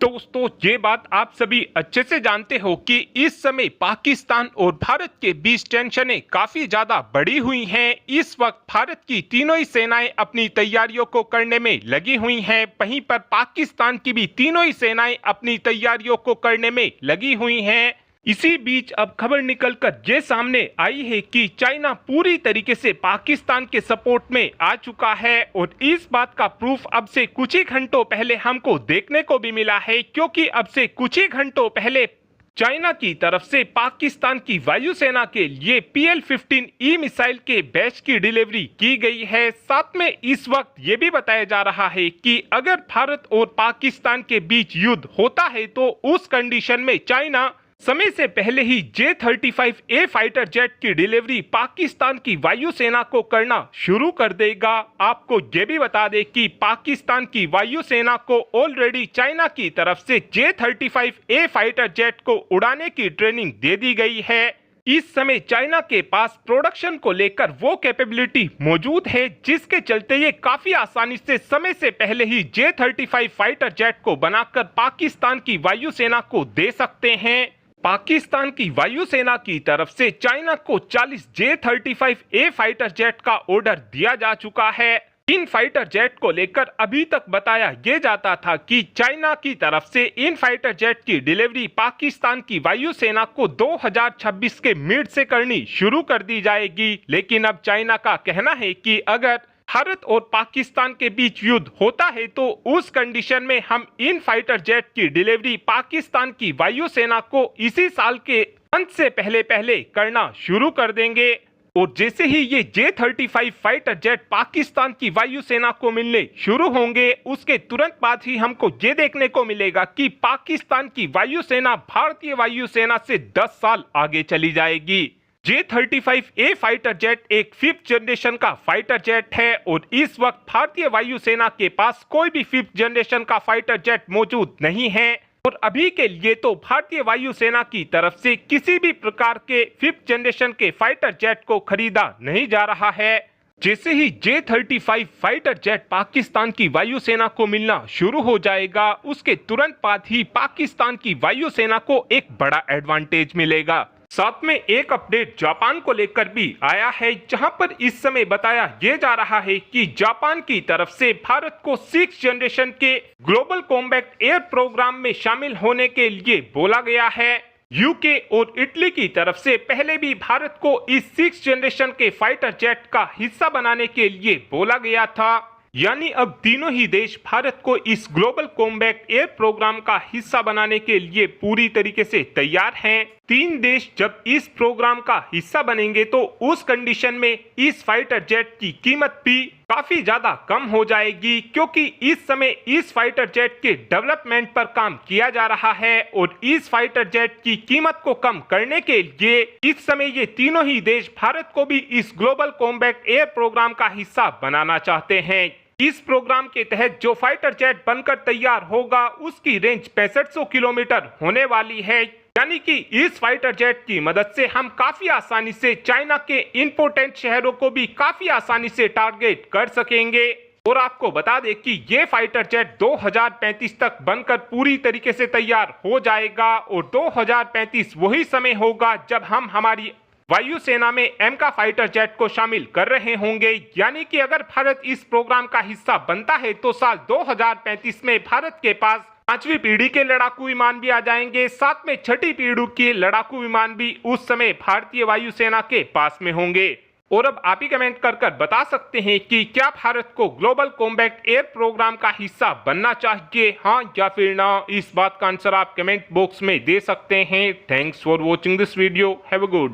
दोस्तों, ये बात आप सभी अच्छे से जानते हो कि इस समय पाकिस्तान और भारत के बीच टेंशनें काफी ज्यादा बढ़ी हुई हैं। इस वक्त भारत की तीनों ही सेनाएं अपनी तैयारियों को करने में लगी हुई हैं। वहीं पर पाकिस्तान की भी तीनों ही सेनाएं अपनी तैयारियों को करने में लगी हुई हैं। इसी बीच अब खबर निकलकर ये सामने आई है कि चाइना पूरी तरीके से पाकिस्तान के सपोर्ट में आ चुका है और इस बात का प्रूफ अब से कुछ ही घंटों पहले हमको देखने को भी मिला है, क्योंकि अब से कुछ ही घंटों पहले चाइना की तरफ से पाकिस्तान की वायुसेना के लिए PL-15E मिसाइल के बैच की डिलीवरी की गई है। साथ में इस वक्त ये भी बताया जा रहा है कि अगर भारत और पाकिस्तान के बीच युद्ध होता है तो उस कंडीशन में चाइना समय से पहले ही J-35A फाइटर जेट की डिलीवरी पाकिस्तान की वायुसेना को करना शुरू कर देगा। आपको ये भी बता दें कि पाकिस्तान की वायुसेना को ऑलरेडी चाइना की तरफ से J-35A फाइटर जेट को उड़ाने की ट्रेनिंग दे दी गई है। इस समय चाइना के पास प्रोडक्शन को लेकर वो कैपेबिलिटी मौजूद है, जिसके चलते ये काफी आसानी से समय से पहले ही J-35 फाइटर जेट को बनाकर पाकिस्तान की वायुसेना को दे सकते हैं। पाकिस्तान की वायुसेना की तरफ से चाइना को 40 J-35A फाइटर जेट का ऑर्डर दिया जा चुका है। इन फाइटर जेट को लेकर अभी तक बताया यह जाता था कि चाइना की तरफ से इन फाइटर जेट की डिलीवरी पाकिस्तान की वायुसेना को 2026 के मिड से करनी शुरू कर दी जाएगी, लेकिन अब चाइना का कहना है कि अगर भारत और पाकिस्तान के बीच युद्ध होता है तो उस कंडीशन में हम इन फाइटर जेट की डिलीवरी पाकिस्तान की वायुसेना को इसी साल के अंत से पहले पहले करना शुरू कर देंगे। और जैसे ही ये J-35 फाइटर जेट पाकिस्तान की वायुसेना को मिलने शुरू होंगे, उसके तुरंत बाद ही हमको ये देखने को मिलेगा कि पाकिस्तान की वायुसेना भारतीय वायुसेना से 10 साल आगे चली जाएगी। J-35A फाइटर जेट एक 5th जनरेशन का फाइटर जेट है और इस वक्त भारतीय वायुसेना के पास कोई भी 5th जनरेशन का फाइटर जेट मौजूद नहीं है और अभी के लिए तो भारतीय वायुसेना की तरफ से किसी भी प्रकार के 5th जनरेशन के फाइटर जेट को खरीदा नहीं जा रहा है। जैसे ही J-35 फाइटर जेट पाकिस्तान की वायुसेना को मिलना शुरू हो जाएगा, उसके तुरंत बाद ही पाकिस्तान की वायुसेना को एक बड़ा एडवांटेज मिलेगा। साथ में एक अपडेट जापान को लेकर भी आया है, जहां पर इस समय बताया यह जा रहा है कि जापान की तरफ से भारत को 6th जनरेशन के ग्लोबल कॉम्बैट एयर प्रोग्राम में शामिल होने के लिए बोला गया है। यूके और इटली की तरफ से पहले भी भारत को इस 6th जनरेशन के फाइटर जेट का हिस्सा बनाने के लिए बोला गया था, यानी अब तीनों ही देश भारत को इस ग्लोबल कॉम्बैट एयर प्रोग्राम का हिस्सा बनाने के लिए पूरी तरीके से तैयार हैं। 3 देश जब इस प्रोग्राम का हिस्सा बनेंगे तो उस कंडीशन में इस फाइटर जेट की कीमत भी काफी ज्यादा कम हो जाएगी, क्योंकि इस समय इस फाइटर जेट के डेवलपमेंट पर काम किया जा रहा है और इस फाइटर जेट की कीमत को कम करने के लिए इस समय ये तीनों ही देश भारत को भी इस ग्लोबल कॉम्बैट एयर प्रोग्राम का हिस्सा बनाना चाहते हैं। इस प्रोग्राम के तहत जो फाइटर जेट बनकर तैयार होगा उसकी रेंज 6500 किलोमीटर होने वाली है, यानी कि इस फाइटर जेट की मदद से हम काफी आसानी से चाइना के इंपोर्टेंट शहरों को भी काफी आसानी से टारगेट कर सकेंगे। और आपको बता दें कि ये फाइटर जेट 2035 तक बनकर पूरी तरीके से तैयार हो जाएगा और 2035 वही समय होगा जब हम हमारी वायुसेना में एमका फाइटर जेट को शामिल कर रहे होंगे, यानी कि अगर भारत इस प्रोग्राम का हिस्सा बनता है तो साल 2035 में भारत के पास 5वीं पीढ़ी के लड़ाकू विमान भी आ जाएंगे। साथ में 6ठी पीढ़ी के लड़ाकू विमान भी उस समय भारतीय वायुसेना के पास में होंगे। और अब आप ही कमेंट कर बता सकते हैं कि क्या भारत को ग्लोबल कॉम्बैट एयर प्रोग्राम का हिस्सा बनना चाहिए, हाँ या फिर ना। इस बात का आंसर आप कमेंट बॉक्स में दे सकते हैं। Thanks for watching this video. Have a good.